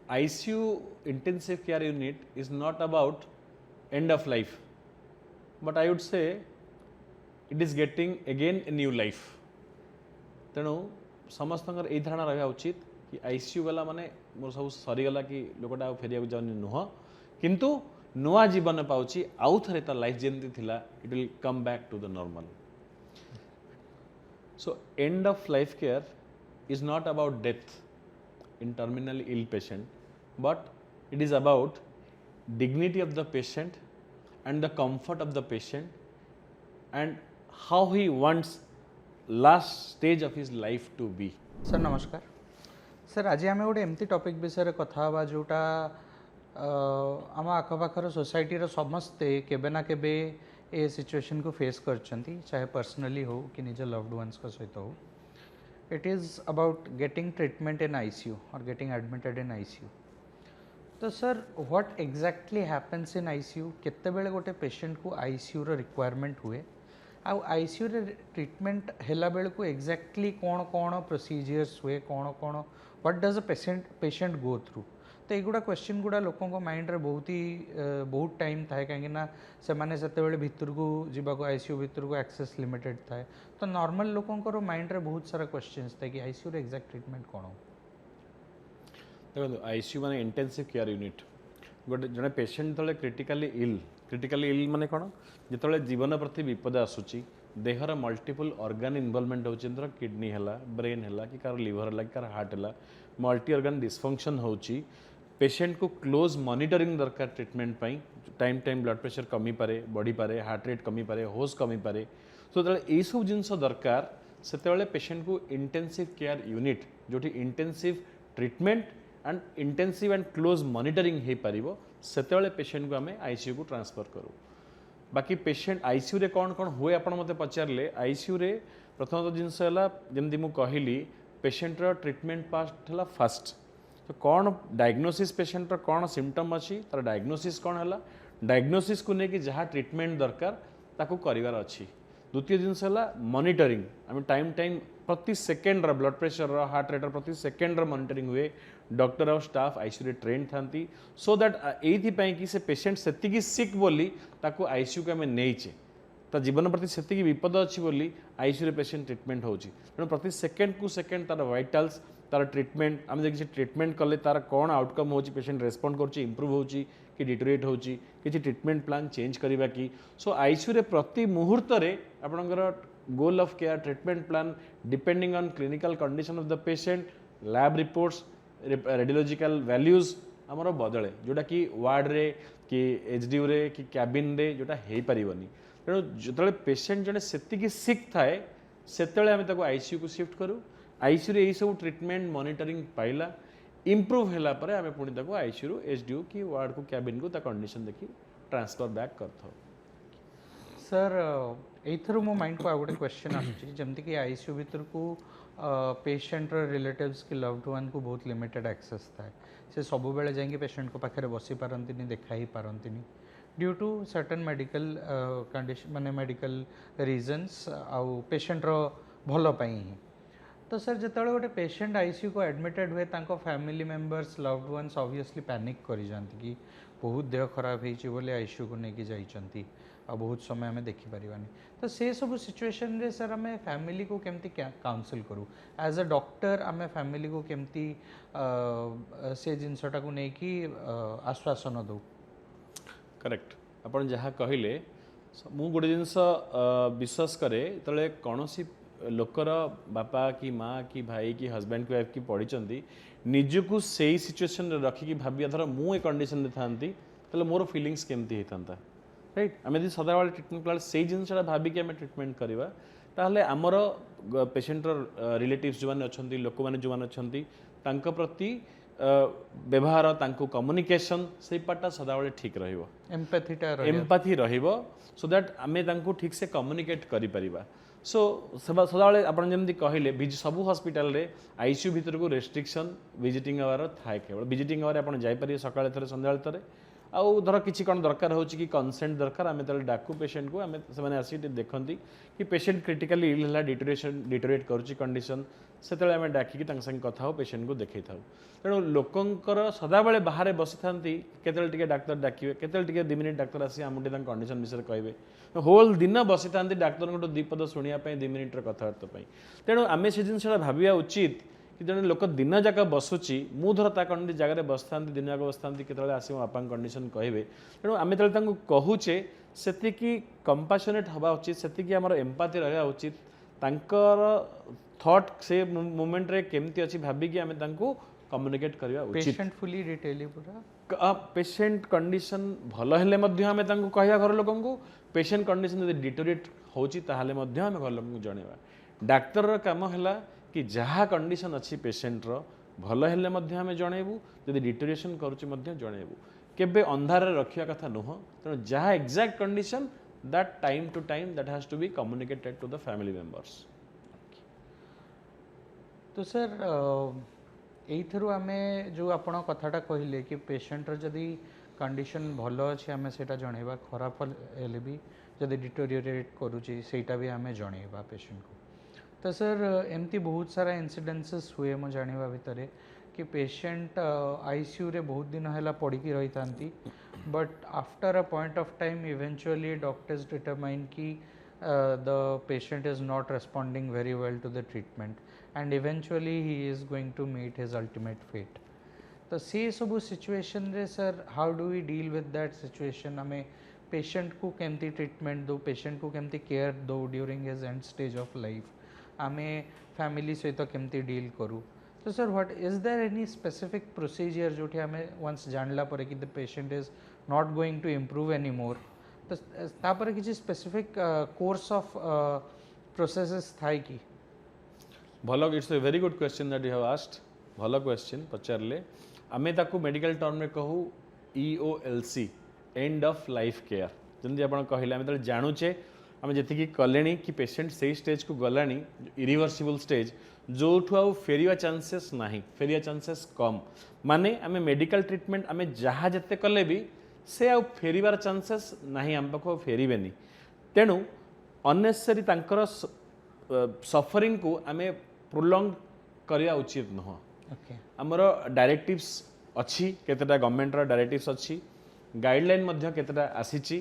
ICU intensive care unit is not about end of life, but I would say it is getting again a new life. तेणु समस्त यही धारणा रहा उचित कि ICU गला माने मोर सब सरीगला कि लोकटा फेरिया जाऊनी नुह किंतु नुआ जीवन पाउची आउ थरे ता लाइफ जेमती थिला it will come back to the normal. So end of life care is not about death in terminally ill patient, but it is about dignity of the patient and the comfort of the patient and how he wants last stage of his life to be. Sir नमस्कार. Sir आज आम गोटे एमती topic विषय कथा हवा जोटा आम आखपाखर सोसाइटी समस्ते केबे ना केबे ए सिचुएशन को फेस करचंती, चाहे पर्सनली हो कि निज लव्ड वंस का सहित हो. It is about getting treatment in ICU और गेटिंग एडमिटेड इन ICU. तो sir what exactly happens in ICU, केते बेले गोटे पेशेंट को ICU रो रिक्वायरमेंट हुए आ ICU रे ट्रीटमेंट हेला बेले को एग्जैक्टली कौन कौन प्रोसीजर्स हुए, कौन कौन what does a patient go through. तो युवा क्वेश्चन गुड़ा लोकों माइंड रे बहुत टाइम थाए कहीं से माने सेते भितर को जीवा को ICU भितर को एक्सेस लिमिटेड थाए. तो नॉर्मल लोकों माइंड रे बहुत सारा क्वेश्चंस थाए कि ICU रे एग्जैक्ट ट्रीटमेंट कौन हो. देखो ICU माने इंटेंसिव केयर यूनिट. गोटे जड़े पेशेंट जो क्रिटिकली इल माने कौन जो जीवन प्रति विपद आसूची देहर मल्टीपल ऑर्गन इन्वॉल्वमेंट होची, किडनी है, ब्रेन है कि कार लिवर है कि कार हार्ट है, मल्टी ऑर्गन डिस्फंक्शन होची. पेशेंट को क्लोज मॉनिटरिंग दरकार ट्रीटमेंट पाई. टाइम टाइम ब्लड प्रेशर कमी पारे, बढ़ी पारे, हार्ट रेट कमी पारे, होश कमी पारे. सो ये सब जिनस दरकार से पेशेंट को इंटेंसिव केयर यूनिट जो intensive treatment and intensive and close monitoring हो पार से पेशेंट को आम ICU को ट्रांसफर करूँ. बाकी पेशेंट ICU रे कौन कौन हुए आप मत पचारे. ICU रे प्रथम जिनस जमी मुझे कहली पेशेंटर ट्रीटमेंट पार्ट है फास्ट. तो कौन डायग्नोसिस पेशेंटर कौन सिम्पटम अच्छी तार डायग्नोसिस कौन है, डायग्नोसिस को लेकिन जहाँ ट्रीटमेंट दरकार ताकू करिवार अच्छी. द्वितीय जिनस मॉनिटरिंग आम टाइम टाइम प्रति second blood pressure heart rate प्रति सेकेंड मॉनिटरिंग हुए. डॉक्टर और स्टाफ ICU रे ट्रेन थांती सो दैट एइथि कि से पेशेंट सेतिकी सिक बोली ताकू ICU को आम नहींचे ता जीवन प्रति सेतिकी विपद अच्छी बोली ICU रे पेशेंट ट्रीटमेंट होची. तेणु प्रति सेकेंड को सेकेंड तार वाइटाल्स तार ट्रीटमेंट आम देखिए ट्रीटमेंट कले तार कौन आउटकम होची, पेशेंट रेस्पॉन्ड करची, इंप्रूव होची कि डिटोरेट होची, किसी ट्रीटमेंट प्लान चेंज करवा कि. सो ICU रे प्रति मुहूर्त रे आपनकर goal of care treatment plan depending on clinical condition of the patient, lab reports, radiological values आमर बदले जोटा कि वार्ड रे कि HDU रे कि कैबिन रे जोटा हो पारिबनी. तेणु जो पेशेंट जड़े सेतिकी सिक थाए सेतेबेले आम ताको ICU को शिफ्ट करूँ. ICU रे यही सब ट्रीटमेंट मॉनिटरिंग पाइला इंप्रूव होला परे आम पुणी ताको ICU रू HDU कि वार्ड को कैबिन को ता कंडीशन देखी ट्रांसफर बैक करथो. सर एथर मो माइंड को आ गोटे क्वेश्चन आसुची जमती कि ICU भितर को पेशेंट रिलेटिव्स कि लव्ड वन को बहुत लिमिटेड एक्सेस थाए. से सब बेले जाइए पेशेंट को पाखे बसी पारती देखा ही पारती due to certain medical condition माने मेडिकल रीजन्स आउ पेशेंट रो भल पाई ही. तो सर जो गोटे पेशेंट ICU को एडमिटेड हुए तांको family members loved ones obviously panic करी जाती कि बहुत देह खराब होती बोले ICU को लेकिन जाइंट आ बहुत समय आम देखिपारानी. तो से सब सिचुएशन रे सर आम फैमिली को केमती काउंसिल करूँ एज अ डॉक्टर आम फैमिली को केमती से जिनसटा को लेकिन आश्वासन दो. करेक्ट आपन जहाँ कहले मु गोटे जिनस विश्वास करे तले कौन सी लोकर बापा कि माँ कि भाई कि हस्बैंड की वाइफ की पढ़ी निजको से सिचुएशन रखिकी भाविया धर मु ए कंडीशन थांती तले मोर फीलिंग्स केमती होता राइट. आम यदि सदाबले ट्रिटमेंट कला से जिनसा भाविकी आम ट्रिटमेंट करवा ताहले आमर पेशेंटर रिलेटिव्स जो मैंने अच्छा लोक मैंने जो मैंने अच्छा प्रति व्यवहार तांको कम्युनिकेशन से पार्टा सदाबले ठीक रहिबो. एम्पैथी रहिबो सो दैट आमे तांको ठीक से कम्युनिकेट करि परिबा. सो सदाबले आपण जेमती कहले सबु हॉस्पिटल रे ICU भितर को रेस्ट्रिक्शन विजिटिंग आवर थाए. केवल विजिटिंग आवर आपण जाई परिबे सकाळे थरे संध्याळे थरे आउ धर किसी कौन दरकार हो कि कंसेंट दरकार आम तो डाकू पेशेंट को आम से आसी देखती कि पेशेंट क्रिटिकली इल है डिटोरेट करुच्ची कंडीशन से आम डाकिकी संगे कथा हो पेशेंट को देखी था तेणु लोकंर सदाबले बाहर बसी था केतले डाक्तर डाकिए केतले 2 मिनिट डाक्तर आसी आम कंडीशन विषय कहे होल दिन बसी था डाक्तर दीपद शुणापी 2 मिनिट्र कथबार्ता तेणु आम से जिनसा भाविया उचित कि जन लोक दिन जाक बसुची मु धर ता जगह बस था दिन जाक बस था केतले आस बापा कंडीशन कहे तेणु आम जो कहूचे से कंपासनेट हवा उचित से आमर एम्पाथी रहा उचित तांकर थॉट से मोमेंट रे केमती अच्छी भाविकी आम कम्युनिकेट करवा उचित पेशेंट फुली डिटेल पूरा पेशेंट कंडीशन भल हेले मध्य आम कहवा घर लोक पेशेंट कंडीशन यदि डिटोरेट होची ताहाले मध्य आम घर लोक जणेवा डाक्तर काम है कि जहाँ कंडीशन अच्छी पेशेंट रो भल हेले मध्य आम जणेबू जदि डिटोरेशन करुच्ची मध्य जणेबू केबे अंधार रखिया कथा नुह तेणु जहाँ exact condition that time to time that has to be communicated to the family members. तो सर एइथरु आमे जो आपण कथाटा कहले कि पेशेंट रो जदि कंडीशन भल अच्छे आमे सेटा जणेबा खराब हेले भी जदि डिटोरिएट करूची सेटा भी आमे जणेबा पेशेंट को। तो सर एमती बहुत सारा इनसीडेंसेस हुए मो जानिबा भितरे कि पेशेंट आईसीयू रे बहुत दिन है पड़ी रही था but after a point of time eventually doctors determine कि the patient is not responding very well to the treatment and eventually he is going to meet his ultimate fate. तो से सब सिचुएशन रे sir how do we deal with that situation आमे patient को केमती treatment दो patient को केमती केयर दो during his end stage of life आमे फैमिली सहित केमती डील करूँ। तो sir what is there any specific procedure जो आमे वंस जानला पर कि the patient is not going to improve any more तो तापर किसी स्पेसिफिक कोर्स ऑफ प्रोसेसेस थाई कि भल it's a very good question that you have asked भल क्वेश्चन पचारे आमे ताकू मेडिकल टर्म में कहू EOLC end of life care जमी आप कहले आम जानूचे आम जी कले कि पेशेंट से स्टेज को गलानी इरिवर्सिबल स्टेज जो आउ फेरिया चांसेस ना फेरिया चांसेस कम माने आम मेडिकल ट्रीटमेंट आम जहाँ जिते कले भी से आउ फेरिबार चांसेस ना आम पाख फेरबे तेणु अननेसेसरी तांकर सफरिंग को आम प्रोलंग करवा उचित नुह। आमर डायरेक्टिव्स अच्छी केतेटा गवर्नमेंट डायरेक्टिव्स अच्छी गाइडलाइन केतेटा आसीची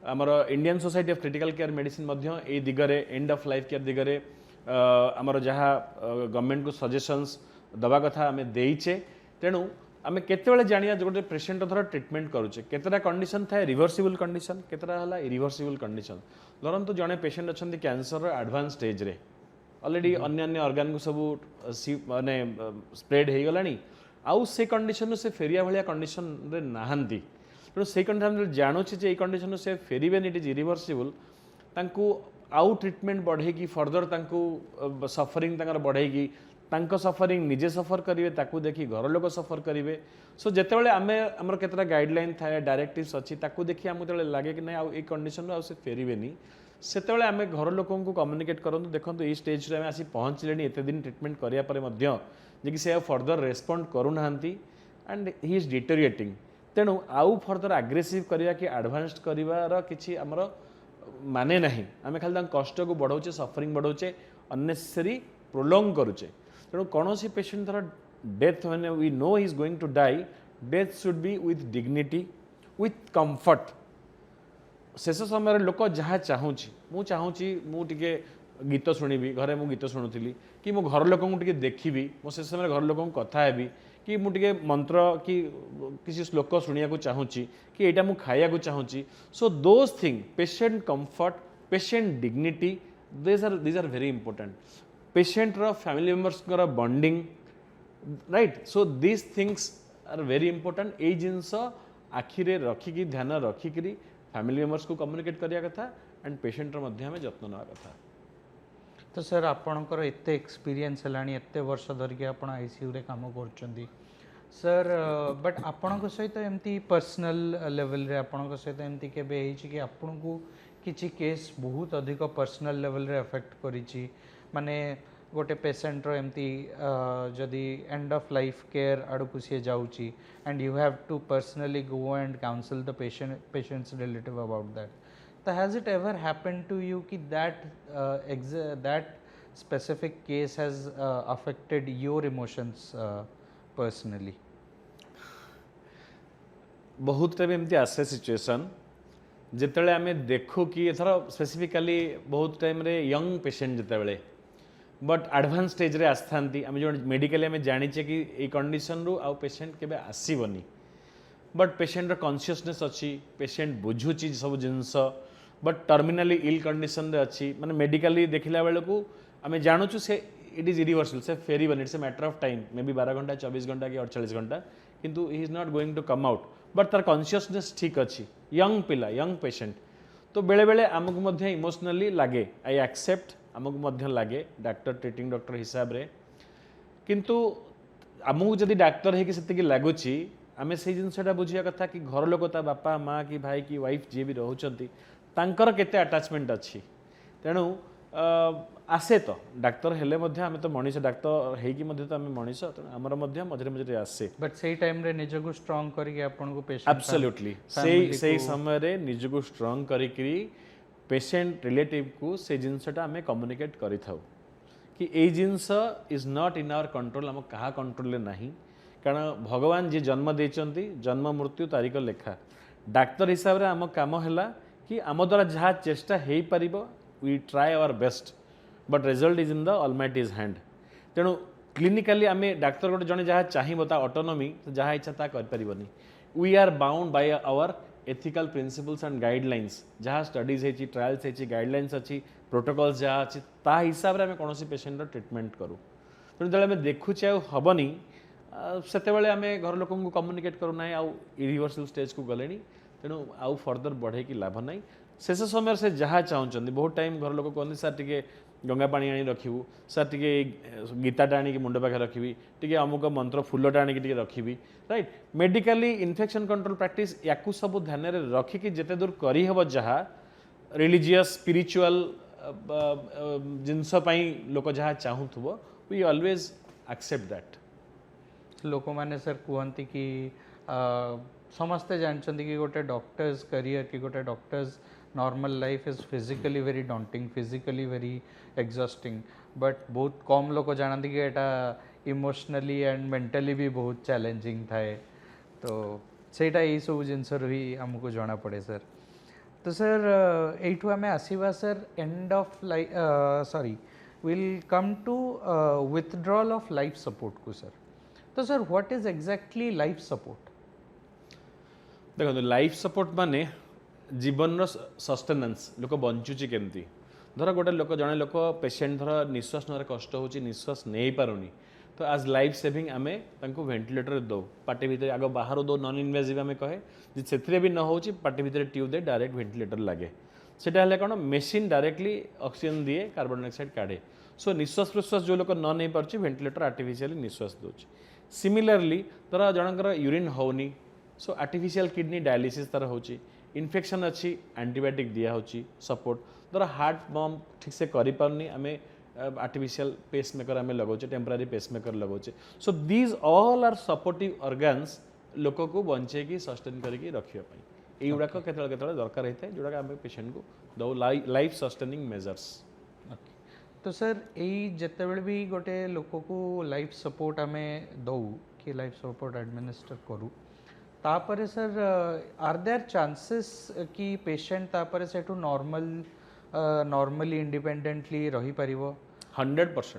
आमर Indian Society of Critical Care Medicine ए दिगरे एंड ऑफ लाइफ केयर दिगरे आमर जहाँ गवर्नमेंट को सजेशंस दवा कथा आम देचे तेणु आम केतबेले जानिया जो गोटे पेशेंट धर ट्रीटमेंट करुचे केतेटा कंडीशन थाए रिवर्सिबल कंडीशन केतेटा हला इरिवर्सिबल कंडीशन धरतु जड़े पेशेंट अच्छा कैंसर एडवांस स्टेज रे ऑलरेडी अन्य ऑर्गन को सब माने स्प्रेड हो गलानी आउ से कंडीशन से फेरिया भाया कंडीशन रे नाहांती तेणु से कंडीशन जानूचे जे कंडीशन से फेरबेन इट इज इरिवर्सिबल तांकू आउ ट्रीटमेंट बढ़ेगी फर्दर तांकू सफरिंग तांकर बढ़ेगी तांको सफरिंग निजे सफर करेंगे ताकू देखी घर लोक सफर करेंगे सो जितेबाला आम आमर केतटा गाइडलाइन थाए डायरेक्टिव्स अच्छी ताकू देखी आमको जो लगे कि ना ये कंडीशन आउ से फेरबेनी सेतेबेले आम घर लोक कम्युनिकेट करूँ देखो ये स्टेज आम आसी पहुँचले एत दिन ट्रीटमेंट कराया से फर्दर रेस्पॉन्ड करूना एंड ही इज डिटोरिएटिंग तेणु आउ फर्दर आग्रेसिव करवा कि एडवांस करार किसी आमर माने नहीं आम खाली कष्ट को बढ़ाऊे सफरिंग बढ़ाऊे अननेसेसरी प्रोलंग करुचे तेणु कौन पेशेंट धर डेथ मैंने we know is going to die death should be with dignity with comfort शेष समय लोक जहाँ चाहूँगी मु चाहूँगी मुझे गीत शुणिबी घरे मु गीत शुणुली कि मो घर लोक देखी मो शेष समय घर लोक कथा हेबी कि मुझे मंत्र कि किसी श्लोक शुणा चाहूँगी कि यहाँ मुझे खाया चाहूँगी so those thing patient comfort patient dignity these are very important patient रो family members bonding right so these things are very important ये जिनस आखिरे रखिकी ध्यान रखिकी फैमिली मेंबर्स को कम्युनिकेट करिया कथा एंड पेशेंट में जत्न नेवा कथा। तो सर आपणकर एत एक्सपीरियंस है एत वर्ष धरिकी आप आईसीयू रे काम कर सर बट आपण सहित एमती पर्सनल लेवल रे आपण सहित एमती केबे कि आपन को किसी केस बहुत अधिक पर्सनल लेवल रे अफेक्ट करिछि माने गोटे पेसेंट रो एमती जदि एंड ऑफ लाइफ केयर आड़ को सी जाऊँगी and you have to personally go and counsel the patient's relative about that. तो has it ever happened to you कि that specific case has affected your emotions personally? बहुत time एमती आसे situation जितेबाला आम देखू कि एथर स्पेसिफिकाली बहुत टाइम रे यंग पेशेंट जितेबाला बट एडवांस स्टेज रे आस्थांती आम जो मेडिकली आम जानीचे कि ये कंडीशन रु आउ पेशेंट केबे आसीबनी बट पेशेंट कॉन्शियसनेस अच्छी पेशेंट बुझुची सब जिनस बट टर्मिनाली इल कंडीशन रे अच्छी माने मेडिकली देखिला बेले को आम जानूँ से इट इज इरिवर्सल से फेरबन it's a matter of time may be 12 घंटा 24 घंटा कि 48 घंटा किंतु he is not going to come out but तार कॉन्शियसनेस ठीक अच्छी यंग पिला यंग पेशेंट तो बेले बेले आमको मध्य इमोशनली लगे आई एक्सेप्ट आमको मध्य लगे डॉक्टर ट्रीटिंग डॉक्टर हिसाब रे किंतु आमको जदि डाक्तर है कि सेतिकी लागुची आमे से जिनसटा बुझिया कथा कि घर लोक ता बापा माँ कि भाई कि वाइफ जी भी रहउचंती तांकर केते अटैचमेंट अच्छी तेणु आसे तो डाक्तर हेले मध्य आमे तो मनीष डाक्तर हेकी मध्य तो आमे मनीष तेणु हमर मध्य मझरे मझरे आसे बट सेही टाइम रे निजको स्ट्रांग करके आपन को पेशेंट एब्सोल्युटली से समय रे निजको स्ट्रांग करिकरी पेशेंट रिलेटिव को से जिनसटा आमे कम्युनिकेट करि थाउ कि ए जिनस is not in our control हम कहा कंट्रोल नहीं कारण भगवान जी जन्म देचंती जन्म मृत्यु तारीख लेखा डाक्तर हिसाब रे आम काम हैला कि आम द्वारा जहाँ चेष्टा हो पार we try our best but result is in the almighty's hand तेणु क्लिनिकाली आम डाक्तर गोटे जड़े जहाँ चाहिए ऑटोनोमी जहाँ इच्छा ता करें we are bound by our ethical principles and guidelines जहाँ स्टडीज है ट्रायल्स है गाइडलाइंस अच्छी प्रोटोकॉल्स जहाँ अच्छी ता हिसाब से आम कौन पेशेंट ट्रिटमेंट करूँ तेणु जो देखुचे हेनी से आम घर लोक कम्युनिकेट करूना आउ इरिवर्सल स्टेज को गले तेणु आउ फर्दर बढ़े कि लाभ ना शेष समय से जहाँ चाहते बहुत टाइम घर लोक कहते सर टे गंगा पानी आनी रखिबू सर टे गीताटा आनी मुंड पाखे रखी टे अमुक मंत्र फुलटा आनी रखी right medically infection control practice या सब ध्यान रखिकी जिते दूर करहब जहाँ रिलीजियस स्पिरिचुअल जिनस लोक जहाँ चाहूब वी ऑलवेज एक्सेप्ट दैट लोक मैंने सर कहती कि समस्ते जानते कि गोटे डॉक्टर्स करियर कि गोटे doctors normal life is physically very daunting physically very exhausting but बहुत कम लोग जानते कि एटा इमोशनली एंड मेंटली भी बहुत चैलेंजिंग थाए तो सेटा यही सब जिनस ही आमको जना पड़े सर तो सर यू आम आसवा sir end of life sorry will come to withdrawal of life support को सर तो sir what is exactly life support देखो लाइफ सपोर्ट माने जीवन सस्टेनेंस लोक बंचुची केमती धर गोटे लोक जड़े लोक पेशेंट धर निश्वास नारे कष्ट हो निश्वास नहीं पारुनी तो आज लाइफ सेविंग आमे तांको वेंटिलेटर दो पार्टी भितर आग बाहर दो नॉन इनवेजिव आमे कहे से भी न हो पार्टी भितर ट्यूब दे डायरेक्ट वेंटिलेटर लगे सेटा हेले कौन मेसीन डायरेक्टली ऑक्सीजन दिए कार्बन डाइऑक्साइड काढ़े सो निश्वास प्रश्वास जो लोक न नहीं पार्टी वेंटिलेटर आर्टिफिशियली निश्वास दूसरी सिमिलरली धर जनकर यूरिन होनी सो आर्टिफिशियल किडनी डायलिसिस तार होची इन्फेक्शन अच्छी एंटीबायोटिक दिया होची सपोर्ट धर हार्ट पम्प ठीक से करि पारनी आमे आर्टिफिशियल पेसमेकर आमे लगौचे टेम्पररी पेसमेकर लगौचे so these all are supportive organs लोक को बंचे की सस्टेन करके रखिया पई एई गुडाक केतल केतल दरकार होता है जोड़ा आमे पेशेंट को दो लाइफ सस्टेनिंग मेजर्स तो सर यही जितेबले भी गोटे लोक को लाइफ सपोर्ट आमे दौ कि लाइफ सपोर्ट एडमिनिस्टर करूँ तापर सर आर देयर चांसेस कि पेशेंट तापर से नॉर्मली इंडिपेंडेंटली रही पारिबो 100%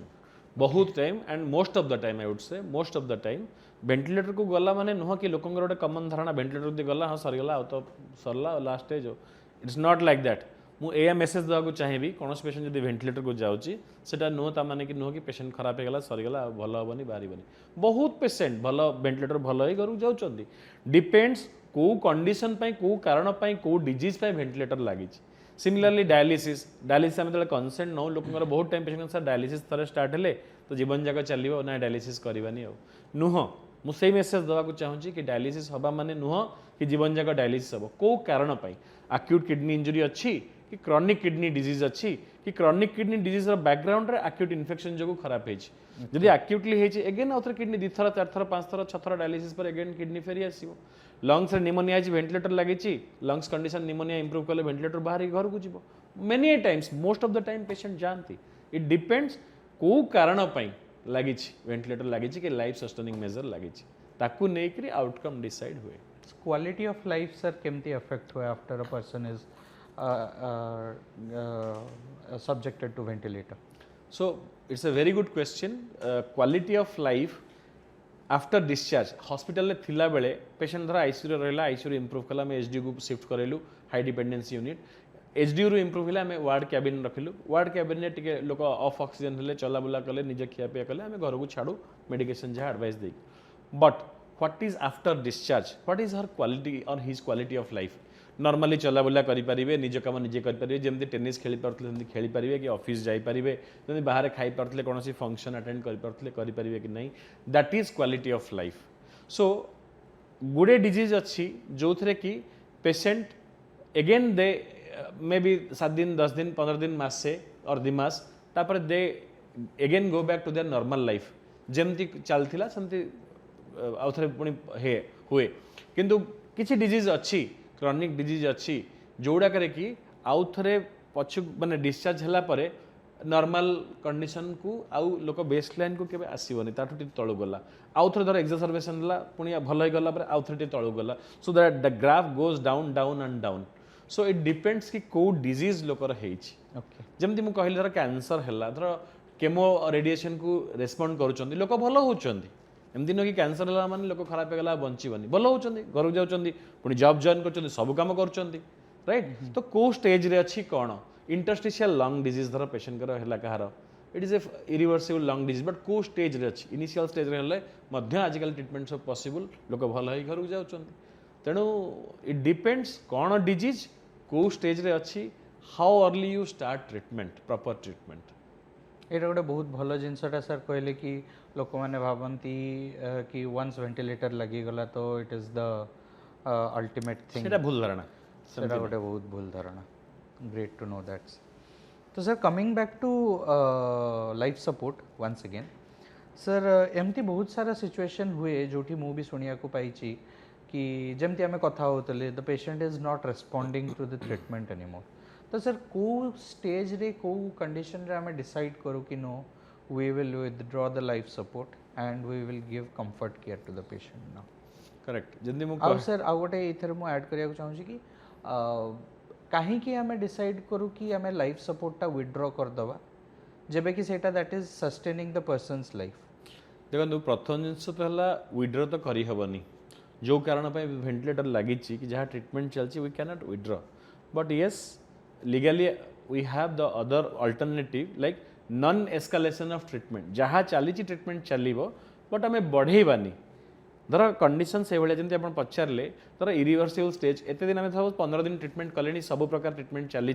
बहुत time and most of the time I would say most of the time ventilator को गला माने नुह कि लोकंगर गोटे कमन धारणा वेंटिलेटर दे गला हाँ सरीगला तो सरला last stage it's not like that मु ए मेसेज देवाक चाहिए कौन पेशेंट जब वेंटिलेटर को जाऊँगी सेटा नुह ता माने कि नुह कि पेशेंट खराब होगा सरीगला भल हेनी बाहर बहुत पेशेंट भल वेंटिलेटर भल ही घर जाऊँच डिपेंड्स कौ कंडीशन कौ कारण कौ डिजीज वेंटिलेटर लगी सिमिलरली डायलिसिस आम जो कनसेंट नौ लोक बहुत टाइम पेशेंट सर डायलिसिस थोड़े स्टार्ट हेले तो जीवन जाक चलो ना डायलिसिस करवानी नुह मुझे मेसेज देवाक चाहूँगी कि डायलिसिस हवा माने नुह कि जीवन जाक डायलिसिस हम कौ कारण आक्यूट किडनी इंजुरी अच्छी कि क्रॉनिक किडनी डिजीज अच्छी कि क्रॉनिक किडनी डिजीज बैकग्राउंड रे एक्यूट इन्फेक्शन जो खराब होती जदि एक्यूटली होती एगेन आउ किडनी 2 थर 4 थर 5 थर 6 थर डायलिसिस पर एगेन किडनी फेरी आसो लंग्स रे निमोनिया वेंटिलेटर लगी लंग्स कंडीशन निमोनिया इंप्रूव कले वेंटिलेटर बाहर घर को जीव many times most of the time patient जानती इट डिपेंड्स को कारण लगी वेंटिलेटर लगी कि लाइफ सस्टेनिंग मेजर लगी ताकू नेकरी आउटकम डिसाइड हुए क्वालिटी ऑफ लाइफ सर केमती अफेक्ट हुए after a person is subjected to ventilator? So it's a very good question. Quality of life after discharge hospital थिला बेले पेशेंट धर आईसीयू रहा ICU improve कला एचडीयू को shift करेलु हाई डिपेंडेंसी यूनिट एचडीयू रू इंप्रूव है आम वार्ड कैबिन रखिलु वार्ड कैबिन में टिके लोक ऑफ ऑक्सीजन हेले चला बुला कले निज खियापिया कले आम घर को छाड़ू मेडिकेशन जहाँ एडवाइस दे but what is after discharge what is her quality और his quality of life normally चला बुला करें निज कम निजे करेंगे जमी टेनिस खेली पारे खेली पारे कि ऑफिस जापारे जमी बाहर खाई पारे कौन फंक्शन अटेंड करें कि नहीं that is quality of life so गुड़े डिजीज अच्छी जो थे कि patient again they may be 7 दिन 10 दिन 15 दिन मासे और 2 मास तापर they again go back to their normal life जमती चलता सेमती आउ थे पुणी हुए किंतु किसी डिजीज अच्छी क्रॉनिक डिजीज अच्छी जोड़ाक कि आउ थे पछु माने डिस्चार्ज होला परे नॉर्मल कंडीशन को आउ लोक बेस लाइन को केबे आसीबनी ताठु टी तळु गला आउ थे धर एक्सरसर्वेशन होला पुणी भल हो गला परे आउ थे टी तळु गला so that the graph goes down down and down so it depends कि को डिजीज लोकर हेछि ओके जमती मु कहली धर कैंसर हैला धर केमो रेडिएशन को रेस्पोंड करूचंदी लोक भल होचंदी एमती नुह कि कैंसर है माने लोक खराब होगा बंचीबनी भल होती घर को जाऊँच पुणी जॉब जॉइन कर सब कम कर राइट तो कौ स्टेज रे अच्छी कौन इंटरस्टिशियल लंग डिजीज धर पेशेंट है कहार it is a irreversible lung disease but कौ स्टेज रे अच्छी इनिशियल स्टेज रे आजिकल ट्रिटमेंट सब पॉसिबल लोक भल हो घर को जाऊँच तेणु इट डिपेंड्स कौन डिजीज कौ स्टेज रे अच्छी how early you start treatment proper treatment ये गोटे बहुत भल जिनसटा सर कहले कि लोक मैंने भावती कि वंस वेंटिलेटर लगिगला तो it is the ultimate thing सेटा भूल धारणा सेटा गोटे बहुत भूल धारणा ग्रेट टू नो दैट्स तो sir coming back to life support once again sir एमती बहुत सारा सिचुएशन हुए जोठी मु भी सुनिया को पाई कि जमती आम कथा होतले the patient is not responding to the treatment anymore तो सर को स्टेज रे को कंडीशन रे हमें डिसाइड करो कि no we will withdraw the life support and we will give comfort care to the patient now correct जल्दी मु आ सर आ गोटे इथर मु ऐड करिया चाहूँ कि कहीं कि हमें डिसाइड करू कि हमें लाइफ सपोर्टा विथड्रॉ कर दवा जेबे कि सेटा that is sustaining the persons life देखो प्रथम जिनस तो है विड्र तो करी हबनी जो कारण वेंटिलेटर लगी कि जहाँ ट्रीटमेंट चलती we cannot withdraw but yes legally we have the other alternative like non escalation of treatment जहाँ चली ट्रीटमेंट चलो बट आम बढ़ेबानी धर कंडीशन से भाई जमी आप पचारे धर इरिवर्सिबल स्टेज एत दिन आम 15 दिन ट्रीटमेंट कले सब प्रकार ट्रीटमेंट चली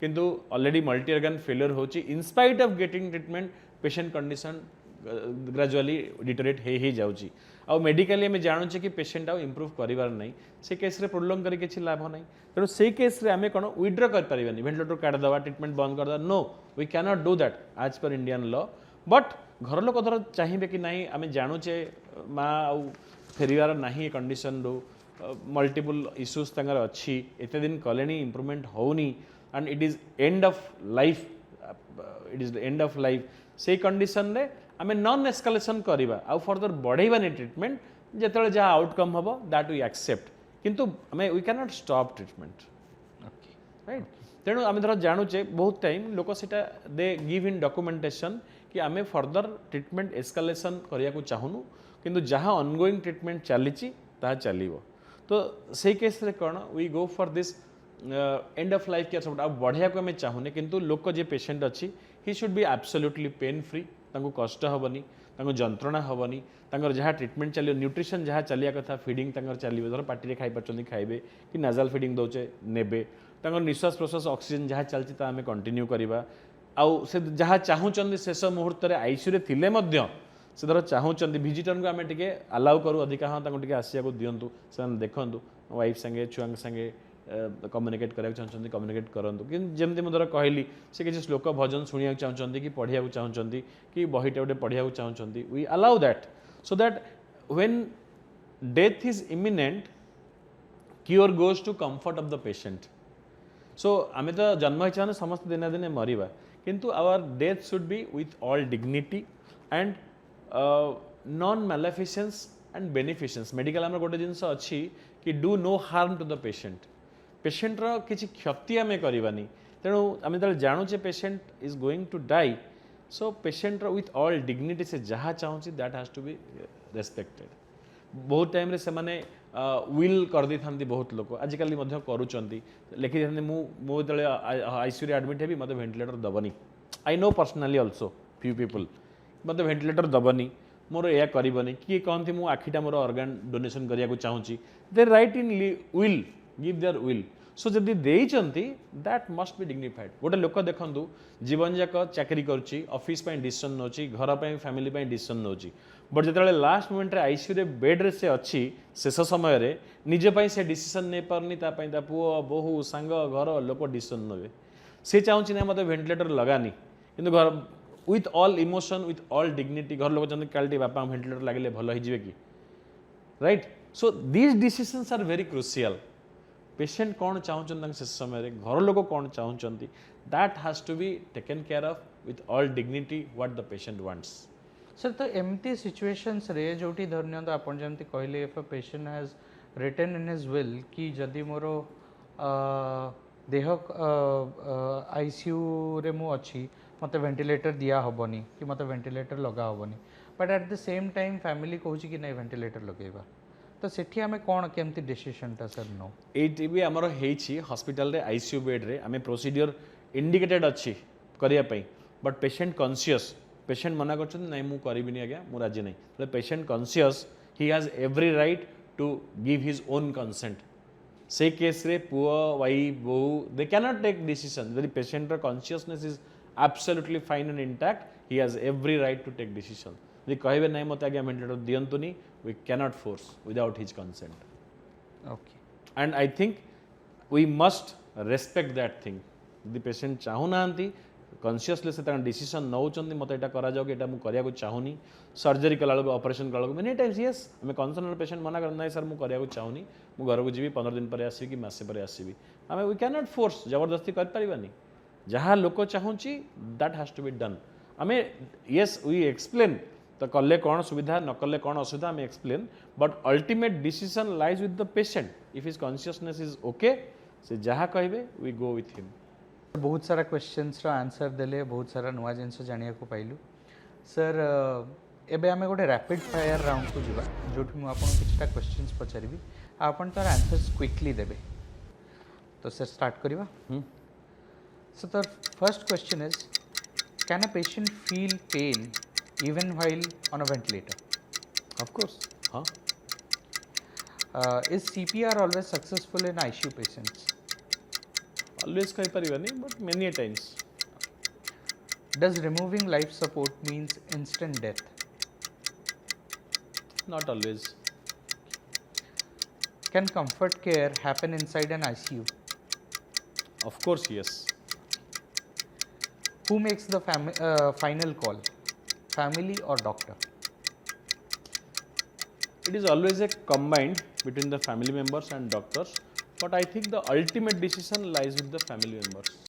किंतु ऑलरेडी मल्टी ऑर्गन फेलियर होची in spite of getting treatment patient condition gradually deteriorate हो जाऊँगी आउ मेडिकली आम जानूचे कि पेशेंट आउ इम्प्रूव करार ना से केस रे प्रोलंग कर किसी लाभ ना तेणु से केस रे आम कौन विड्र कर वेंटिलेटर काटिदेवा ट्रीटमेंट बंद करदे no we cannot do that आज पर इंडियन लॉ बट घर लोक धर चाहिए कि नहीं आम जानूचे माँ आउ फेरिवार ना कंडीशन रू मल्टीपल इश्यूज तंगर अच्छी एत दिन कले इम्प्रूवमेंट होनी and it is and of life it is and of life से कंडीशन रे आम नॉन एस्केलेशन करवा आउ फर्दर बढ़ेबानी ट्रीटमेंट जिते जहाँ आउटकम हम दैट वी एक्सेप्ट किंतु आम we cannot stop treatment right तेणु आम धर जानूचे बहुत टाइम लोक सीटा दे गिव इन डॉक्यूमेंटेशन कि आम फर्दर ट्रीटमेंट एस्केलेशन करने को चाहूनु किंतु जहाँ ऑनगोइंग ट्रीटमेंट चली चलो तो से केस रे कौन we go for this end of life care support अब बढ़िया को आम चाहूने किंतु लोक जे पेशेंट अच्छी he should be absolutely pain free तांको कष्ट हेनी जंत्रणा हेनी जहाँ ट्रीटमेंट चलो न्यूट्रिशन जहाँ चलिया कथा फीडिंग चलो धर पार्टी खाई पार्टी खाइबे कि नाजाल फीडिंग दौचे नेबे निश्वास प्रश्वास ऑक्सीजन जहाँ चलती आम कंटिन्यू करवा आउ से जहाँ चाहूँगी शेष मुहूर्त आईसीयू थिले से धर चाहूँगी विजिटर को आम टे अलाउ करूँ अधिका हाँ टे आसिया दिंतु से देखूँ वाइफ संगे छुआ संगे कम्युनिकेट कराया चाहते कम्युनिकेट करूँ कि जमती मुझे कहली से किसी श्लोक भजन शुणा चाहते कि पढ़िया चाहते कि बहीटे गोटे पढ़िया चाहते we allow that so that when death is imminent cure goes to comfort of the patient so आम तो जन्म ही समस्त दिने दिने मरवा किंतु our death should be with all dignity and non maleficence and beneficence medical आम गोटे जिनस अच्छी कि do no harm to the पेशेंटर किसी क्षति आम करवानी तेणु आम जो जानूचे patient is going to die so पेशेंटर विथ ऑल डिग्निटी से जहाँ चाहूँगी that has to be respected बहुत टाइम रे से माने विल कर दी था बहुत लोग आजिकल करुँच लिखी था मुझे आईसीयू एडमिट है मत वेंटिलेटर दबनी I know personally also few people मत वेंटिलेटर दबनी मोर या करनी किए कहती मु आखिटा मोर ऑर्गन डोनेशन करने चाहूँगी they write in will give their will so जदि देइचंती दैट मस्ट बी डिग्निफाइड गोटे लोक देखु जीवन जाक चाकरी करुच्ची ऑफिस डिसीजन नौची घर पर फैमिली डिसीजन नौची बट जो लास्ट मोमेंट रे आईसीयू रे बेड रे से अच्छी शेष समय रे निजे से डिसीजन नहीं पारनी ता पुओ बोहू सांग घर लोक डिसीजन नेबे से चाहूँगी ना मत वेंटिलेटर लगानी किंतु घर with all emotion with all dignity घर लोग चाहते काल बापा वेंटिलेटर लगे भल हो कि right so these decisions are very crucial patient कौन चाहूँ शेष समय घर लोग कौन चाहूँगी that has to be taken care of with all dignity what the patient wants sir तो एमती सिचुएशंस रे जोटी धरनियंत आपण जमती कहले if a patient has written in his will कि जदि मोर देह आईसीयू रे मु अच्छी मत वेंटिलेटर दिया हबनी कि मत वेंटिलेटर लगा हबनी but at the same time family कहूँ कि नहीं वेंटिलेटर लगेगा तो सेठी आमे कौन केमती डिसीजन टा सर नो एटी भी आमर हेची हॉस्पिटल रे आईसीयू बेड रे आमे प्रोसीजर इंडिकेटेड अच्छी करिया पई बट पेशेंट कॉन्शियस पेशेंट मना कर नहीं मु करिबिनी आज्ञा मु राजी नहीं तो patient conscious he has every right to give his own consent से केस रे पुओ वाइफ बहु दे कैनॉट टेक डिसीजन यदि patient consciousness is absolutely fine and intact he has every right to take decision यदि कहे ना मत आज्ञा वेंटिलेटर दिंतुनी we cannot force without his consent okay and I think we must respect that thing यदि patient चाहूना consciously से decision नौकरी मत यहाँ करा चाहूनी सर्जरी कला ऑपरेशन कला मेनी टाइम्स येस आम कंसर्न पेशेंट मना कर ना सर मुझे चाहूनी मु घर को जी 15 दिन पर आसवि कि मसे पर आसवि आम वी कैन नॉट फोर्स जबरदस्ती कर जहाँ लोक चाहूँगी that has to be done आम येस वी एक्सप्लेन तो कले कौन सुविधा न कले कौन असुविधा आम explain but ultimate decision lies with the patient if his consciousness is okay से जहाँ कहे वी गो विथ हिम बहुत सारा क्वेश्चंस रो आंसर देले बहुत सारा नुआ जिनस जानिया को पाइलु सर एबे आमे गोटे रैपिड फायर राउंड को जीवा जोठी मु आपन किछटा क्वेश्चंस पचारिबी आपन तार आंसर्स क्विकली देबे तो सर स्टार्ट करिवा so the first question is can a patient feel pain even while on a ventilator of course हाँ is CPR always successful in ICU patients always कही पारिबानी but many times Does removing life support means instant death? Not always. Can comfort care happen inside an ICU? Of course, yes. Who makes the final call? Family or doctor? It is always a combined between the family members and doctors, but I think the ultimate decision lies with the family members.